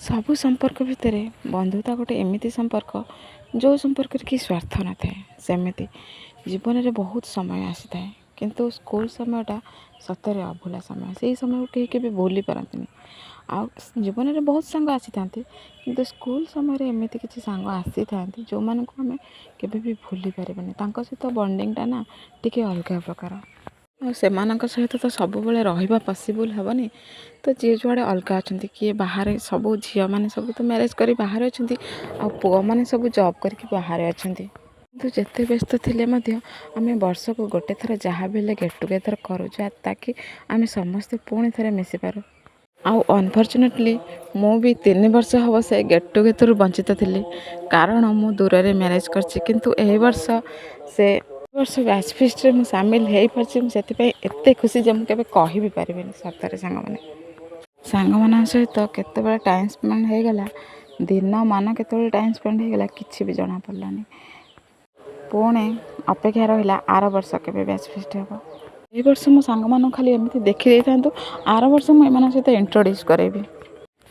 ସବୁ ସମ୍पर्କ ଭିତରେ ବନ୍ଧୁତା ଗୋଟେ ଏମିତି ସମ୍ପର୍କ ଯେଉଁ ସମ୍ପର୍କରେ କି ସ୍ୱାର୍ଥ ନଥାଏ। ସେମିତି ଜୀବନରେ ବହୁତ ସମୟ ଆସିଥାଏ, କିନ୍ତୁ ସ୍କୁଲ୍ ସମୟଟା ସତରେ ଅଭୁଲା ସମୟ। ସେହି ସମୟକୁ କେହି କେବେ ଭୁଲି ପାରନ୍ତିନି। ଆଉ ଜୀବନରେ ବହୁତ ସାଙ୍ଗ ଆସିଥାନ୍ତି, କିନ୍ତୁ ସ୍କୁଲ୍ ସମୟରେ ଏମିତି କିଛି ସାଙ୍ଗ ଆସିଥାନ୍ତି ଯେଉଁମାନଙ୍କୁ ଆମେ କେବେ ବି ଭୁଲି ପାରିବାନି। ତାଙ୍କ ସହିତ ବଣ୍ଡିଙ୍ଗଟା ନା ଟିକେ ଅଲଗା ପ୍ରକାର। ଆଉ ସେମାନଙ୍କ ସହିତ ତ ସବୁବେଳେ ରହିବା ପସିବୁଲ୍ ହେବନି। ତ ଯିଏ ଯୁଆଡ଼େ ଅଲଗା ଅଛନ୍ତି, କିଏ ବାହାରେ, ସବୁ ଝିଅମାନେ ସବୁ ତ ମ୍ୟାରେଜ୍ କରି ବାହାରେ ଅଛନ୍ତି, ଆଉ ପୁଅମାନେ ସବୁ ଜବ୍ କରିକି ବାହାରେ ଅଛନ୍ତି। କିନ୍ତୁ ଯେତେ ବ୍ୟସ୍ତ ଥିଲେ ମଧ୍ୟ ଆମେ ବର୍ଷକୁ ଗୋଟେ ଥର ଯାହା ବି ହେଲେ ଗେଟ୍ ଟୁଗେଦର୍ କରୁଛୁ, ତାକି ଆମେ ସମସ୍ତେ ପୁଣି ଥରେ ମିଶିପାରୁ। ଆଉ ଅନଫର୍ଚୁନେଟଲି ମୁଁ ବି 3 ବର୍ଷ ହେବ ସେ ଗେଟ୍ ଟୁଗେଦର୍ରୁ ବଞ୍ଚିତ ଥିଲି, କାରଣ ମୁଁ ଦୂରରେ ମ୍ୟାରେଜ୍ କରିଛି। କିନ୍ତୁ ଏହି ବର୍ଷ ବ୍ୟାଚ୍ ଫିଷ୍ଟରେ ମୁଁ ସାମିଲ ହେଇପାରିଛି। ମୁଁ ସେଥିପାଇଁ ଏତେ ଖୁସି ଯେ ମୁଁ କେବେ କହିବି ପାରିବିନି। ସତରେ ସାଙ୍ଗମାନଙ୍କ ସହିତ କେତେବେଳେ ଟାଇମ୍ ସ୍ପେଣ୍ଡ ହେଇଗଲା, ଦିନମାନ କେତେବେଳେ ଟାଇମ୍ ସ୍ପେଣ୍ଡ ହେଇଗଲା କିଛି ବି ଜଣାପଡ଼ିଲାନି। ପୁଣି ଅପେକ୍ଷା ରହିଲା ଆର ବର୍ଷ କେବେ ବ୍ୟାଚ୍ ଫିଷ୍ଟ ହେବ। ଏହି ବର୍ଷ ମୋ ସାଙ୍ଗମାନଙ୍କୁ ଖାଲି ଏମିତି ଦେଖିଦେଇଥାନ୍ତୁ, ଆର ବର୍ଷ ମୁଁ ଏମାନଙ୍କ ସହିତ ଇଣ୍ଟ୍ରୋଡ୍ୟୁସ୍ କରାଇବି।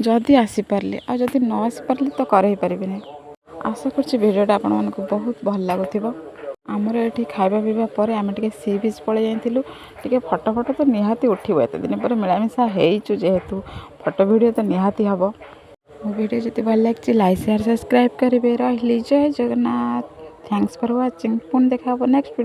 ଯଦି ଆସିପାରିଲି, ଆଉ ଯଦି ନ ଆସିପାରିଲି ତ କରେଇ ପାରିବିନି। ଆଶା କରୁଛି ଭିଡ଼ିଓଟା ଆପଣମାନଙ୍କୁ ବହୁତ ଭଲ ଲାଗୁଥିବ। ଆମର ଏଠି ଖାଇବା ପିଇବା ପରେ ଆମେ ଟିକେ ସି ବିଚ୍ ପଳେଇ ଯାଇଥିଲୁ। ଟିକେ ଫଟୋ ତ ନିହାତି ଉଠିବ, ଏତେ ଦିନ ପରେ ମିଳାମିଶା ହେଇଛୁ ଯେହେତୁ ଫଟୋ ଭିଡ଼ିଓ ତ ନିହାତି ହେବ। ମୋ ଭିଡ଼ିଓ ଯଦି ଭଲ ଲାଗିଛି ଲାଇକ୍ ସେୟାର ସବସ୍କ୍ରାଇବ୍ କରିବେ। ରହିଲି, ଜୟ ଜଗନ୍ନାଥ। Thanks for watching. ପୁଣି ଦେଖା ହେବ ନେକ୍ସଟ ଭିଡ଼ିଓ।